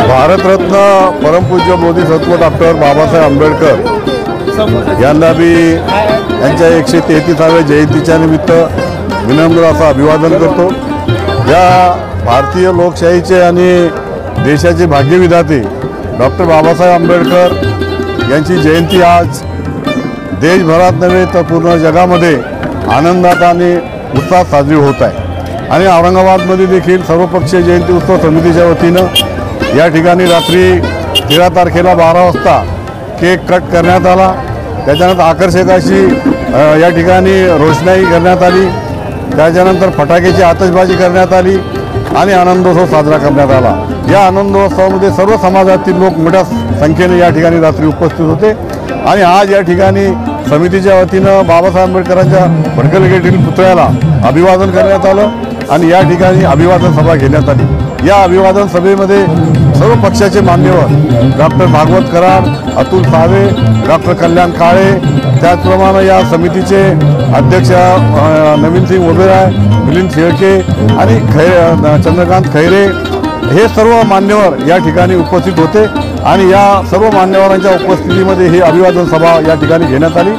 भारतरत्न परमपूज्य बोधिसत्व डॉक्टर बाबासाहेब आंबेडकर यांना मी यांच्या 133व्या जयंतीच्या निमित्त विनम्र असं अभिवादन करतो। या भारतीय लोकशाहीचे आणि देशाचे भाग्यविधाते डॉक्टर बाबासाहेब आंबेडकर यांची जयंती आज देशभरात नव्हे तर पूर्ण जगामध्ये आनंदात आणि उत्साहात साजरी होत आहे। आणि औरंगाबादमध्ये देखील सर्वपक्षीय जयंती उत्सव समितीच्या वतीनं या ठिकाणी रात्री 13 तारखेला 12 वाजता केक कट करण्यात आला। त्याच्यानंतर आकर्षक अशी या ठिकाणी रोषणाई करण्यात आली। त्याच्यानंतर फटाक्याची आतषबाजी करण्यात आली आणि आनंदोत्सव साजरा करण्यात आला। या आनंदोत्सवामध्ये सर्व समाजातील लोक मोठ्या संख्येने या ठिकाणी रात्री उपस्थित होते। आणि आज या ठिकाणी समितीच्या वतीनं बाबासाहेब आंबेडकरांच्या भडकल येथील पुतळ्याला अभिवादन करण्यात आलं आणि या ठिकाणी अभिवादन सभा घेण्यात आली। या अभिवादन सभेमध्ये सर्व पक्षाचे मान्यवर डॉक्टर भागवत कराड, अतुल सावे, डॉक्टर कल्याण काळे, त्याचप्रमाणे या समितीचे अध्यक्ष नवीन सिंग ओबेराय, मिलिंद शेळके आणि चंद्रकांत खैरे हे सर्व मान्यवर या ठिकाणी उपस्थित होते। आणि या सर्व मान्यवरांच्या उपस्थितीमध्ये ही अभिवादन सभा या ठिकाणी घेण्यात आली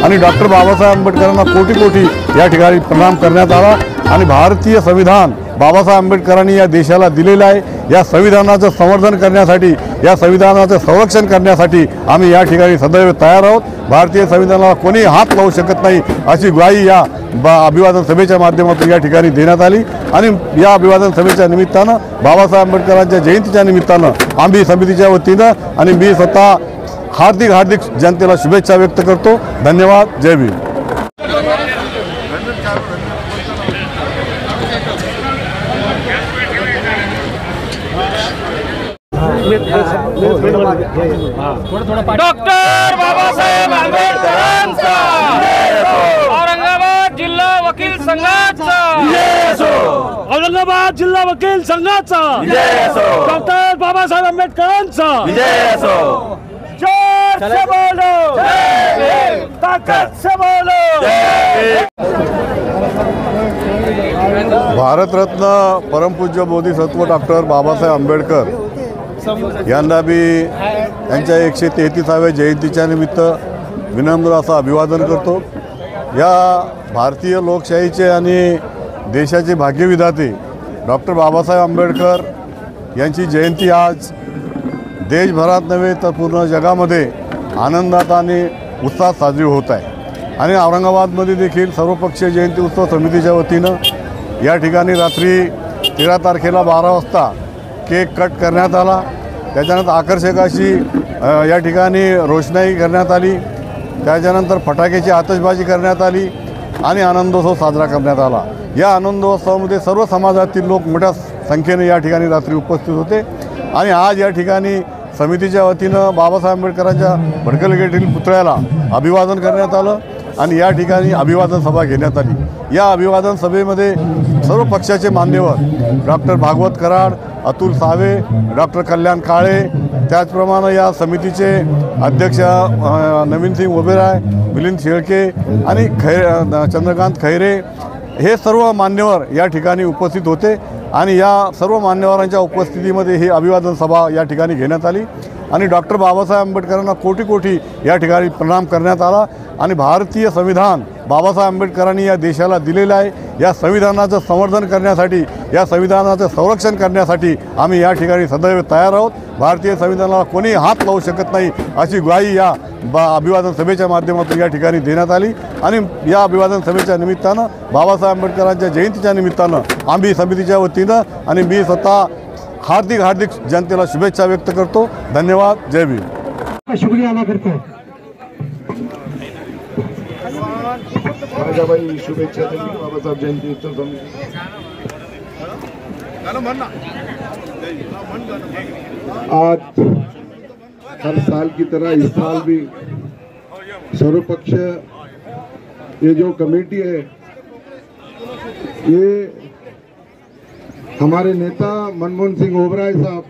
आणि डॉक्टर बाबासाहेब आंबेडकरांना कोटी कोटी या ठिकाणी प्रणाम करण्यात आला। आणि भारतीय संविधान बाबासाहेब आंबेडकरांनी या देशाला दिलेलं आहे। या संविधानाचं संवर्धन करण्यासाठी, या संविधानाचं संरक्षण करण्यासाठी आम्ही या ठिकाणी सदैव तयार आहोत। भारतीय संविधानाला कोणी हात लावू शकत नाही अशी ग्वाही या अभिवादन सभेच्या माध्यमातून या ठिकाणी देण्यात आली। आणि या अभिवादन सभेच्या निमित्तानं बाबासाहेब आंबेडकरांच्या जयंतीच्या निमित्तानं आम्ही समितीच्या वतीनं आणि मी स्वतः हार्दिक जनतेला शुभेच्छा व्यक्त करतो। धन्यवाद। जय भीम। डॉक्टर बाबासाहेब आंबेडकरांचा औरंगाबाद जिल्हा वकील संघाचा, औरंगाबाद जिल्हा वकील संघाचा, डॉक्टर बाबासाहेब आंबेडकरांचा जोर से बोलो, ताकत से बोलो। भारतरत्न परमपूज्य बोधिसत्व डॉक्टर बाबासाहेब आंबेडकर यांना मी यांच्या 133व्या जयंतीच्या निमित्त विनम्र असं अभिवादन करतो। या भारतीय लोकशाहीचे आणि देशाचे भाग्यविधाते डॉक्टर बाबासाहेब आंबेडकर यांची जयंती आज देशभरात नव्हे तर पूर्ण जगामध्ये आनंदात आणि उत्साहात साजरी होत आहे। आणि औरंगाबादमध्ये देखील सर्वपक्षीय जयंती उत्सव समितीच्या वतीनं या ठिकाणी रात्री 13 तारखेला 12 वाजता केक कट करण्यात आला। त्याच्यानंतर आकर्षक अशी या ठिकाणी रोषणाई करण्यात आली। त्याच्यानंतर फटाक्याची आतषबाजी करण्यात आली आणि आनंदोत्सव साजरा करण्यात आला। या आनंदोत्सवामध्ये सर्व समाजातील लोक मोठ्या संख्येने या ठिकाणी रात्री उपस्थित होते। आणि आज या ठिकाणी समितीच्या वतीनं बाबासाहेब आंबेडकरांच्या भडकल येथील पुतळ्याला अभिवादन करण्यात आलं आणि या ठिकाणी अभिवादन सभा घेण्यात आली। या अभिवादन सभेमध्ये सर्व पक्षाचे मान्यवर डॉक्टर भागवत कराड, अतुल सावे, डॉक्टर कल्याण काळे, त्याचप्रमाणे या समितीचे अध्यक्ष नवीन सिंग ओबेराय, मिलिंद शेळके आणि चंद्रकांत खैरे हे सर्व मान्यवर या ठिकाणी उपस्थित होते। आणि या सर्व मान्यवरांच्या उपस्थितीमध्ये ही अभिवादन सभा या ठिकाणी घेण्यात आली आणि डॉक्टर बाबासाहेब आंबेडकरांना कोटी कोटी या ठिकाणी प्रणाम करण्यात आला। आणि भारतीय संविधान बाबासाहेब आंबेडकरांनी या देशाला दिलेलं आहे। या संविधानाचं संवर्धन करण्यासाठी, या संविधानाचं संरक्षण करण्यासाठी आम्ही या ठिकाणी सदैव तयार आहोत। भारतीय संविधानाला कोणी हात लावू शकत नाही अशी ग्वाही या अभिवादन सभेच्या माध्यमातून या ठिकाणी देण्यात आली आणि या अभिवादन सभेच्या निमित्तानं बाबासाहेब आंबेडकरांच्या जयंतीच्या निमित्तानं आम्ही समितीच्या वतीनं आणि मी स्वतः हार्दिक जनतेला शुभेच्छा व्यक्त करतो. धन्यवाद. जय भीम. शुक्रिया अदा करतो. माझ्याबाई शुभेच्छा त्यांनी बाबासाहेब जयंती उत्सव समिती. आज हर साल की तरह इस साल भी सर्वपक्ष ये जो कमेटी है ये हमारे नेता मनमोहन सिंह ओबराय साहब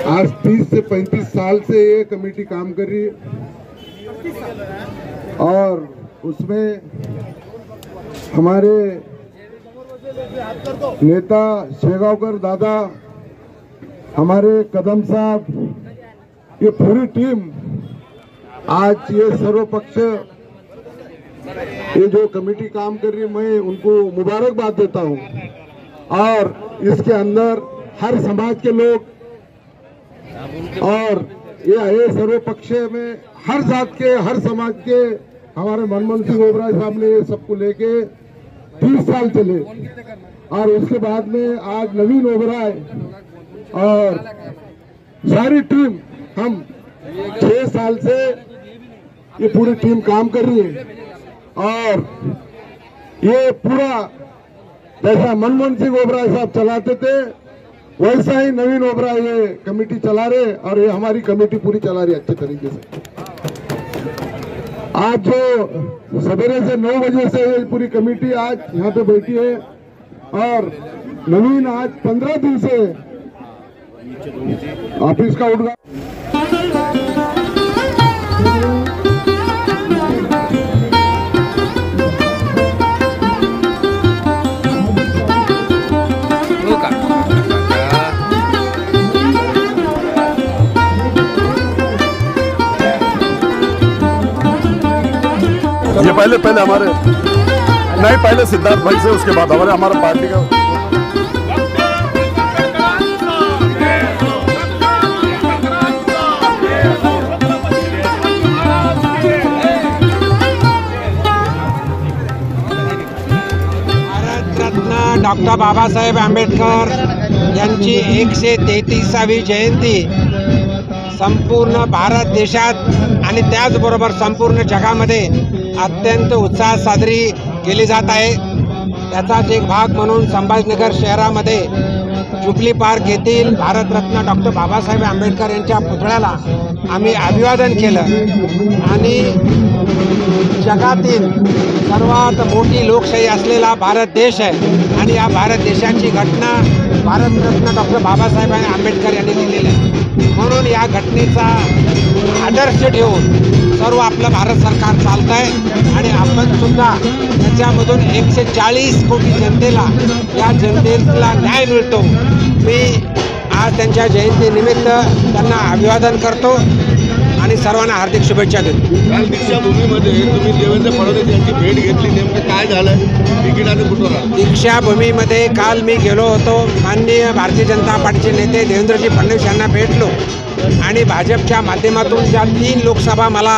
आज 30 से 35 साल से ये कमेटी काम कर रही है और उसमें हमारे नेता शेगावकर दादा, हमारे कदम साहब, ये पूरी टीम आज ये सर्वपक्ष ये जो कमेटी काम कर रही है मैं उनको मुबारकबाद देता हूं. और इसके अंदर हर समाज के लोग और ये सर्वपक्ष में हर जात के हर समाज के हमारे मनमोहन सिंह ओबराय साहब ने ये सबको लेके 30 साल चले और उसके बाद में आज नवीन ओबराय और सारी टीम हम 6 साल से ये पूरी टीम काम कर रही है और ये पूरा जैसा मनमोहन सिंह ओबराय साहब चलाते थे वैसा ही नवीन ओबराय ये कमेटी चला रहे और ये हमारी कमेटी पूरी चला रही अच्छे तरीके से. आज जो सवेरे से 9 बजे से ये पूरी कमेटी आज यहाँ पे बैठी है और नवीन आज 15 दिन से ऑफिस का उद्घाटन. ये पहले हमारे नहीं, पहले सिद्धार्थ भाई से, उसके बाद हमारा पार्टी का. भारतरत्न डॉक्टर बाबासाहेब आंबेडकर यांची 133वी जयंती संपूर्ण भारत देशात आणि त्याचबरोबर संपूर्ण जगामध्ये अत्यंत उत्साहात साजरी केली जात आहे. त्याचाच एक भाग म्हणून संभाजीनगर शहरामध्ये जुबली पार्क येथील भारतरत्न डॉक्टर बाबासाहेब आंबेडकर यांच्या पुतळ्याला आम्ही अभिवादन केलं आणि जगातील सर्वात मोठी लोकशाही असलेला भारत देश आहे आणि या भारत देशाची घटना भारतरत्न डॉक्टर बाबासाहेब आंबेडकर यांनी लिहिलेली आहे. म्हणून या घटनेचा आदर्श ठेवून सर्व आपलं भारत सरकार चालत आहे आणि आपण सुद्धा त्याच्यामधून 140 कोटी जनतेला या जनतेला न्याय मिळतो. मी आज त्यांच्या जयंतीनिमित्त त्यांना अभिवादन करतो आणि सर्वांना हार्दिक शुभेच्छा देतो. काल दीक्षाभूमीमध्ये तुम्ही देवेंद्र फडणवीस यांची भेट घेतली, नेमकं काय झालं? तिकिटाने कुठं? दीक्षाभूमीमध्ये काल मी गेलो होतो. माननीय भारतीय जनता पार्टीचे नेते देवेंद्रजी फडणवीस यांना भेटलो आणि भाजपच्या माध्यमातून ज्या 3 लोकसभा मला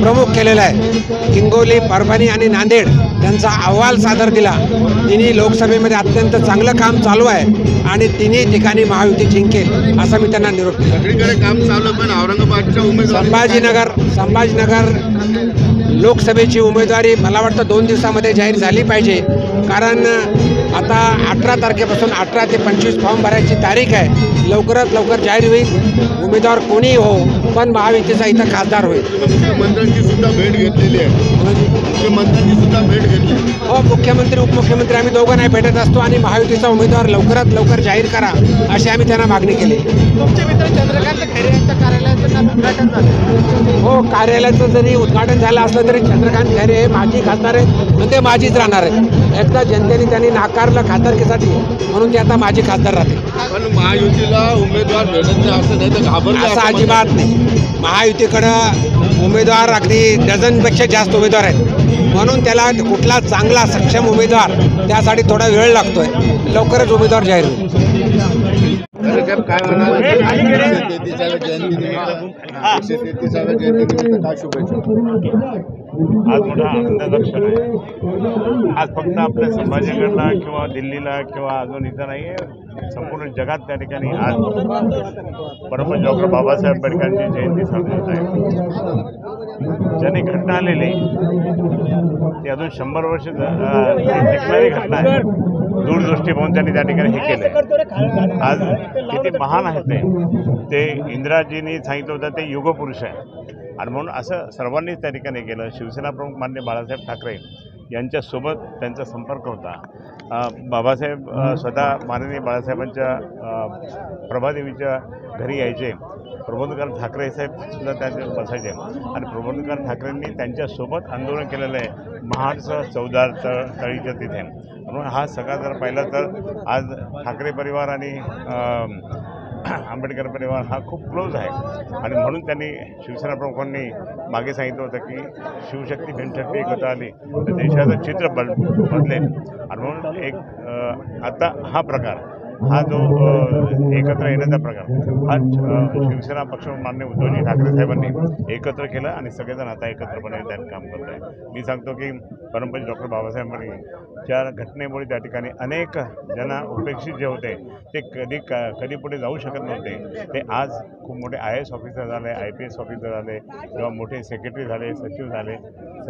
प्रमुख केलेल्या आहेत, हिंगोली, परभणी आणि नांदेड, त्यांचा अहवाल सादर दिला. तिन्ही लोकसभेमध्ये अत्यंत चांगलं काम चालू आहे आणि तिन्ही ठिकाणी महायुती जिंकेल असा मी त्यांना निरोप दिला. सगळीकडे काम चालू पण औरंगाबादच्या उमेदवार संभाजीनगर लोकसभेची उमेदवारी मला वाटतं 2 दिवसामध्ये जाहीर झाली पाहिजे. कारण आता 18 तारखेपासून 18 ते 25 फॉर्म भरायची तारीख आहे. लवकरात लवकर जाहीर होईल. उमेदवार कोणीही हो, पण महायुतीचा इथं खासदार होईल. मुख्यमंत्र्यांची सुद्धा भेट घेतलेली आहे. मुख्यमंत्र्यांची सुद्धा भेट घेतली. हो, मुख्यमंत्री उपमुख्यमंत्री आम्ही दोघं नाही भेटत असतो आणि महायुतीचा उमेदवार लवकरात लवकर जाहीर करा अशी आम्ही त्यांना मागणी केली. तुमचे मित्र चंद्रकांत खैरे यांच्या कार्यालयाचं उद्घाटन झालं. हो, कार्यालयाचं जरी उद्घाटन झालं असलं तरी चंद्रकांत खैरे हे माजी खासदार आहेत आणि ते माजीच राहणार आहेत. एकदा जनतेने त्यांनी नाकारलं खासदारकीसाठी म्हणून ते आता माजी खासदार राहतील. पण महायुतीला उमेदवार भेटत नाही असं नाही तर घाबरलं असं अजिबात नाही. महायुतीकडं उमेदवार अगदी डझनपेक्षा जास्त उमेदवार आहेत म्हणून त्याला कुठला चांगला सक्षम उमेदवार त्यासाठी थोडा वेळ लागतोय. लवकरच उमेदवार जाहीर होईल. बाबासाहेब काय म्हणाले? 133व्या जयंतीनिमित्त काय शुभेच्छा? आज मोठा आनंदाचा क्षण आहे. आज फक्त आपल्या संभाजीनगरला किंवा दिल्लीला किंवा अजून इथं नाही आहे, संपूर्ण जगात त्या ठिकाणी आज परमपूज्य डॉक्टर बाबासाहेब आंबेडकरांची जयंती साजरी होत आहे. ज्यांनी घटना आलेली ती अजून 100 वर्ष टिकणारी घटना आहे. दूरदृष्टी पाहून त्यांनी त्या ठिकाणी हे केलं. आज किती महान आहेत ते इंदिराजींनी सांगितलं होतं ते युगपुरुष आहे आणि म्हणून असं सर्वांनीच त्या ठिकाणी केलं. शिवसेना प्रमुख माननीय बाळासाहेब ठाकरे यांच्यासोबत त्यांचा संपर्क होता. बाबासाहेब स्वतः माननीय बाळासाहेबांच्या प्रभादेवीच्या घरी यायचे. प्रबोधनकार ठाकरे साहेबसुद्धा त्यांचे बसायचे आणि प्रबोधनकार ठाकरेंनी त्यांच्यासोबत आंदोलन केलेलं आहे महाडचं 14 तळीच्या तिथे. म्हणून हा सगळा जर पाहिला तर आज ठाकरे परिवार आणि आंबेडकर परिवार हा खूप क्लोज आहे आणि म्हणून त्यांनी शिवसेना प्रमुखांनी मागे सांगितलं होतं की शिवशक्ती भीमशक्ती एकत्र आली तर देशाचं चित्र बदलेल. आणि म्हणून एक आता हा प्रकार हा जो एकत्र येण्याचा प्रकार हा शिवसेना पक्ष माननीय उद्धवजी ठाकरे साहेबांनी एकत्र केलं आणि सगळेजण आता एकत्रपणे त्यांनी काम करत आहे. मी सांगतो की परमपूज्य डॉक्टर बाबासाहेब आंबेडकरांच्या घटनेमुळे त्या ठिकाणी अनेक जण उपेक्षित जे होते ते कधी पुढे जाऊ शकत नव्हते ते आज खूप मोठे IAS ऑफिसर झाले, IPS ऑफिसर झाले किंवा मोठे सेक्रेटरी झाले,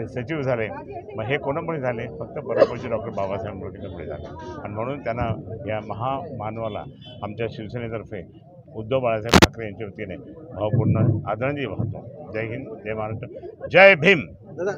सचिव झाले. मग हे कोणामुळे झाले? फक्त परमपूज्य डॉक्टर बाबासाहेब आंबेडकरमुळे झाले. आणि म्हणून त्यांना या महामानवाला आमच्या शिवसेनेतर्फे उद्धव बाळासाहेब ठाकरे यांच्या वतीने भावपूर्ण आदरांजली वाहतो. जय हिंद, जय महाराष्ट्र, जय भीम. दादा,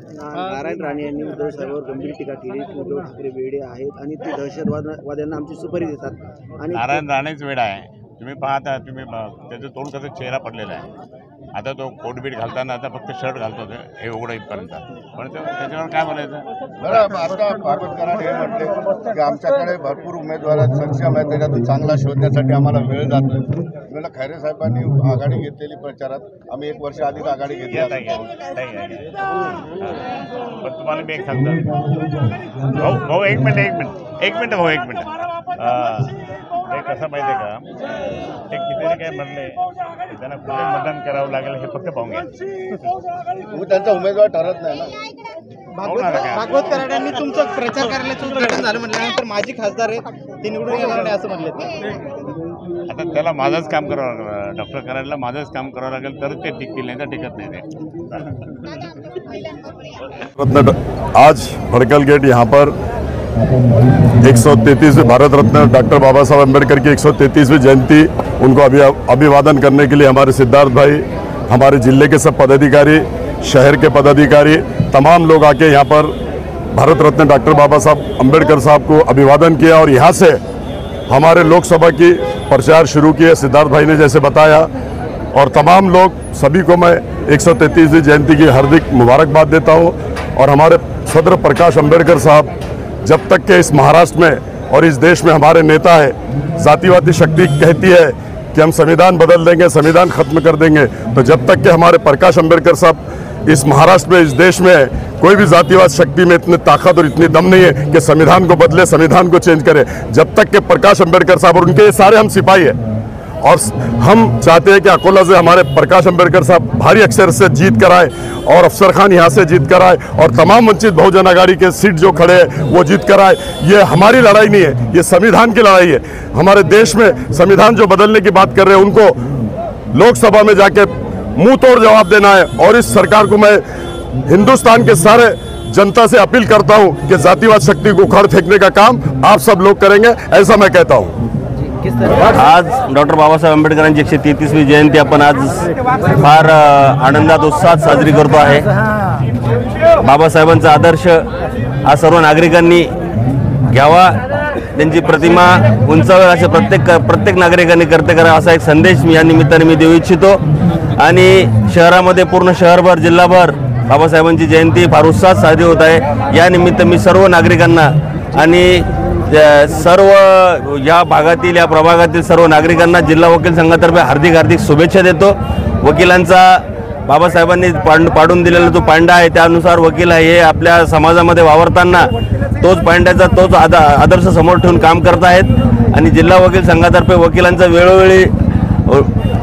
नारायण राणे यांनी उद्धव साहेबांवर गंभीर टीका केली की उद्धव ठाकरे वेडे आहेत आणि ते दहशतवाद्यांना आमची सुपारी देतात. आणि नारायण राणेच वेडा आहे. तुम्ही पाहता, तुम्ही त्याचं तोंड कसं चेहरा पडलेला आहे. आता तो कोटबीट घालताना आता फक्त शर्ट घालतो हे उघडं इथपर्यंत. पण त्याच्यावर काय बोलायचं? बरं, आता बाबत कराड हे म्हटले की आमच्याकडे भरपूर उमेदवार सक्षम आहेत, त्याच्यातून चांगला शोधण्यासाठी आम्हाला वेळ जातो. मला खैरे साहेबांनी आघाडी घेतलेली प्रचारात, आम्ही 1 वर्ष आधीच आघाडी घेतली. पण तुम्हाला मी एक सांगतो भाऊ, एक मिनिट भाऊ, एक मिनिट. हे कसं माहिती आहे का, ते किती काय म्हणले त्यांना कुठे मतदान करावं लागेल हे फक्त पाहून घ्या. त्यांचा उमेदवार ठरत नाही ना. भागवत कराड यांनी तुमचं प्रचार कार्यालयाचं उद्घाटन झालं म्हटल्यानंतर माजी खासदार आहेत ते निवडून येणार नाही असं म्हणले. आता त्याला माझंच काम करावं लागलं, डॉक्टर करायला माझंच काम करावं लागेल तर ते टिकतील, नाही तर टिकत नाही ते. आज भड़कल गेट यहाँ पर 133 भारत रत्न डॉक्टर बाबा साहब अम्बेडकर की 133वीं जयंती, उनको अभिवादन करने के लिए हमारे सिद्धार्थ भाई, हमारे जिले के सब पदाधिकारी, शहर के पदाधिकारी, तमाम लोग आके यहाँ पर भारत रत्न डॉक्टर बाबा साहब अम्बेडकर साहब को अभिवादन किया और यहाँ से हमारे लोकसभा की प्रचार शुरू किए सिद्धार्थ भाई ने जैसे बताया। और तमाम लोग सभी को मैं 133वीं जयंती की हार्दिक मुबारकबाद देता हूँ। और हमारे सदर प्रकाश अम्बेडकर साहब जब तक के इस महाराष्ट्र में और इस देश में हमारे नेता है, जातिवादी शक्ति कहती है कि हम संविधान बदल देंगे, संविधान खत्म कर देंगे, तो जब तक के हमारे प्रकाश अम्बेडकर साहब इस महाराष्ट्र में, इस देश में कोई भी जातिवाद शक्ति में इतनी ताकत और इतनी दम नहीं है कि संविधान को बदले, संविधान को चेंज करे। जब तक के प्रकाश अम्बेडकर साहब और उनके ये सारे हम सिपाही हैं और हम चाहते हैं कि अकोला से हमारे प्रकाश अम्बेडकर साहब भारी अक्षर से जीत कराए और अफसर खान यहाँ से जीत कराए और तमाम वंचित बहुजन आघाड़ी के सीट जो खड़े हैं वो जीत कराए। ये हमारी लड़ाई नहीं है, ये संविधान की लड़ाई है। हमारे देश में संविधान जो बदलने की बात कर रहे हैं उनको लोकसभा में जाके मुंह तोड़ जवाब देना है। और इस सरकार को मैं हिंदुस्तान के सारे जनता से अपील करता हूं कि जातिवाद शक्ति को उखाड़ फेंकने का काम आप सब लोग करेंगे, ऐसा मैं कहता हूं। आज डॉक्टर बाबासाहेब आंबेडकरांची 133वी जयंती आपण आज फार आनंदात उत्साहात साजरी करतो आहे। बाबासाहेबांचा आदर्श हा सर्व नागरिकांनी घ्यावा, त्यांची प्रतिमा उंचावेल असे प्रत्येक नागरिकांनी कर्तव्य करावे असा एक संदेश मी या निमित्ताने मी देऊ इच्छितो। आणि शहरामध्ये पूर्ण शहरभर जिल्हाभर बाबासाहेबांची जयंती फार उत्साहात साजरी होत आहे। या निमित्त मी सर्व नागरिकांना आणि सर्व या भागातील, या प्रभागातील सर्व नागरिकांना जिल्हा वकील संघातर्फे हार्दिक शुभेच्छा देतो। वकिलांचा बाबासाहेबांनी पाडून दिलेला जो पांडा आहे त्यानुसार वकील हे आपल्या समाजामध्ये वावरताना तोच पांड्याचा तोच आदर्श समोर ठेवून काम करत आहेत आणि जिल्हा वकील संघातर्फे वकिलांचा वेळोवेळी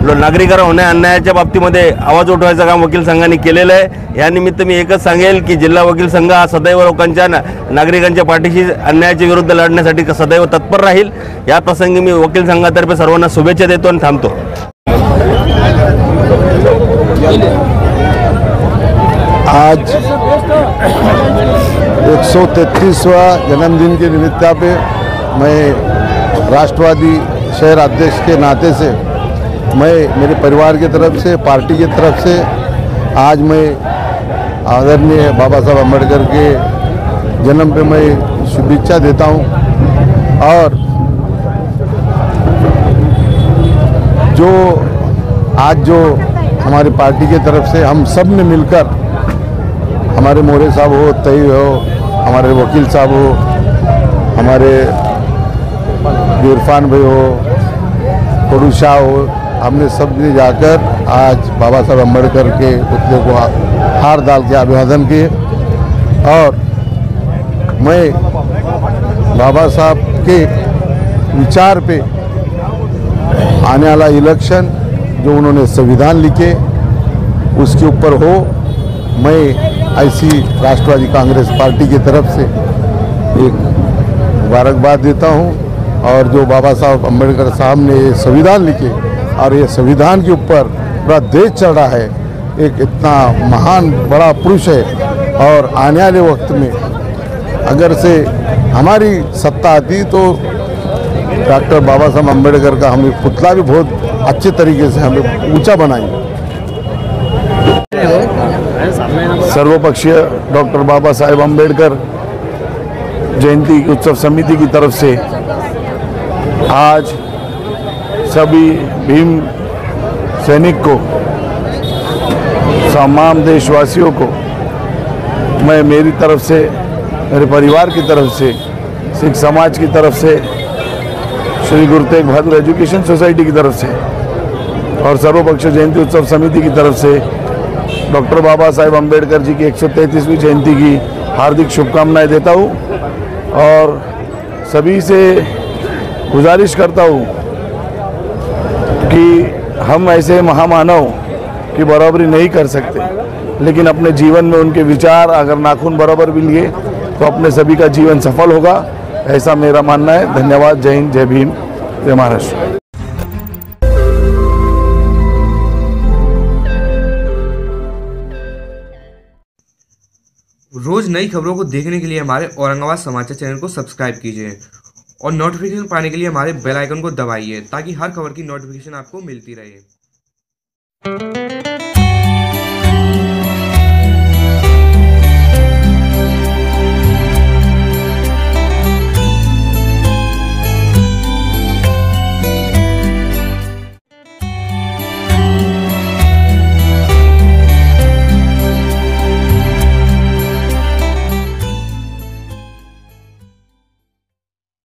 नागरिकांना होण्या अन्यायाच्या बाबतीमध्ये आवाज उठवायचं काम वकील संघाने केलेलं आहे। या निमित्त मी एकच सांगेल की जिल्हा वकील संघ हा सदैव लोकांच्या नागरिकांच्या पाठीशी अन्यायाच्या विरुद्ध लढण्यासाठी सदैव तत्पर राहील। या प्रसंगी मी वकील संघातर्फे सर्वांना शुभेच्छा देतो आणि थांबतो। आज 133वां जन्मदिन के निमित्त पे मैं राष्ट्रवादी शहर अध्यक्ष के नाते से मैं मेरे परिवार की तरफ से, पार्टी की तरफ से आज मैं आदरणीय बाबा साहब अम्बेडकर के जन्म पे मैं शुभेच्छा देता हूं। और जो आज जो हमारी पार्टी की तरफ से हम सब ने मिलकर, हमारे मोरे साहब हो, तई हो, हमारे वकील साहब हो, हमारे इरफान भाई हो, कोडू शाह हो, हमने सब ने जाकर आज बाबा साहब अम्बेडकर के पुतले को हार डाल के अभिवादन किए। और मैं बाबा साहब के विचार पे आने वाला इलेक्शन जो उन्होंने संविधान लिखे उसके ऊपर हो, मैं ऐसी राष्ट्रवादी कांग्रेस पार्टी की तरफ से एक मुबारकबाद देता हूं। और जो बाबा साहब अम्बेडकर साहब ने ये संविधान लिखे और ये संविधान के ऊपर पूरा देश चल रहा है, एक इतना महान बड़ा पुरुष है। और आने वाले वक्त में अगर से हमारी सत्ता आती तो डॉक्टर बाबा साहब अम्बेडकर का हम एक पुतला भी बहुत अच्छे तरीके से हमें ऊंचा बनाएंगे। सर्वपक्षीय डॉक्टर बाबा साहेब अम्बेडकर जयंती उत्सव समिति की तरफ से आज सभी भीम सैनिक को, तमाम देशवासियों को मैं मेरी तरफ से, मेरे परिवार की तरफ से, सिख समाज की तरफ से, श्री गुरु तेग बहादुर एजुकेशन सोसाइटी की तरफ से और सर्वपक्षीय जयंती उत्सव समिति की तरफ से डॉक्टर बाबा साहेब अम्बेडकर जी की 133वीं जयंती की हार्दिक शुभकामनाएं देता हूं। और सभी से गुजारिश करता हूं कि हम ऐसे महामानव की बराबरी नहीं कर सकते, लेकिन अपने जीवन में उनके विचार अगर नाखून बराबर भी लिए तो अपने सभी का जीवन सफल होगा, ऐसा मेरा मानना है। धन्यवाद। जय हिंद, जय भीम, जय महाराष्ट्र। रोज नई खबरों को देखने के लिए हमारे औरंगाबाद समाचार चैनल को सब्सक्राइब कीजिए और नोटिफिकेशन पाने के लिए हमारे बेल आइकन को दबाइए ताकि हर खबर की नोटिफिकेशन आपको मिलती रहे।